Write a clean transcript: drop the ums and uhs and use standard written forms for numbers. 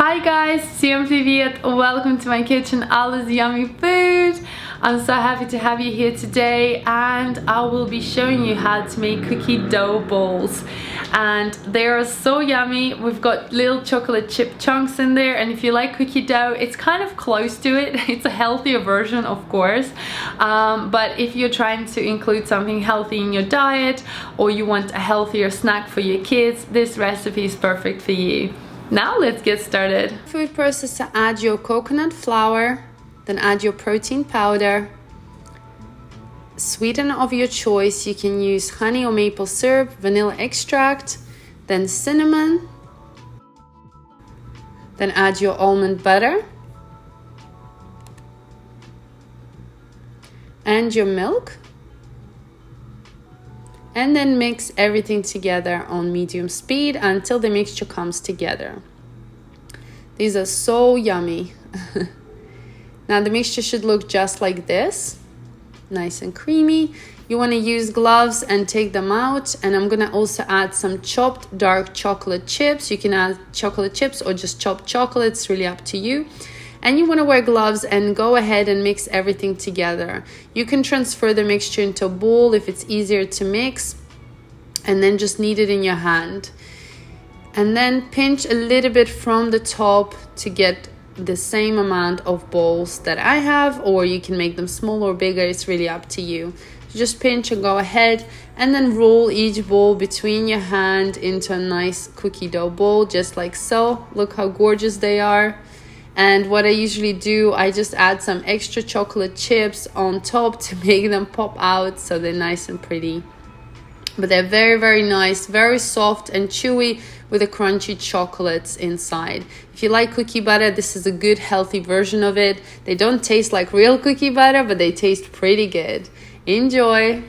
Hi guys, всем привет! Welcome to my kitchen, AllasYummyFood. I'm so happy to have you here today, and I will be showing you how to make cookie dough balls. And they are so yummy. We've got little chocolate chip chunks in there, and if you like cookie dough, it's kind of close to it. It's a healthier version, of course, but if you're trying to include something healthy in your diet, or you want a healthier snack for your kids, this recipe is perfect for you. Now let's get started. Food processor, add your coconut flour, then add your protein powder, sweetener of your choice. You can use honey or maple syrup, vanilla extract, then cinnamon, then add your almond butter and your milk, and then mix everything together on medium speed until the mixture comes together. These are so yummy. Now the mixture should look just like this, nice and creamy. You want to use gloves and take them out, and I'm gonna also add some chopped dark chocolate chips. You can add chocolate chips or just chopped chocolate, it's really up to you. And you want to wear gloves and go ahead and mix everything together. You can transfer the mixture into a bowl if it's easier to mix, and then just knead it in your hand. And then pinch a little bit from the top to get the same amount of balls that I have, or you can make them smaller or bigger, it's really up to you. Just pinch and go ahead, and then roll each ball between your hand into a nice cookie dough ball, just like so. Look how gorgeous they are. And what I usually do, I just add some extra chocolate chips on top to make them pop out so they're nice and pretty. But they're very, very nice, very soft and chewy with a crunchy chocolates inside. If you like cookie butter, this is a good healthy version of it. They don't taste like real cookie butter, but they taste pretty good. Enjoy!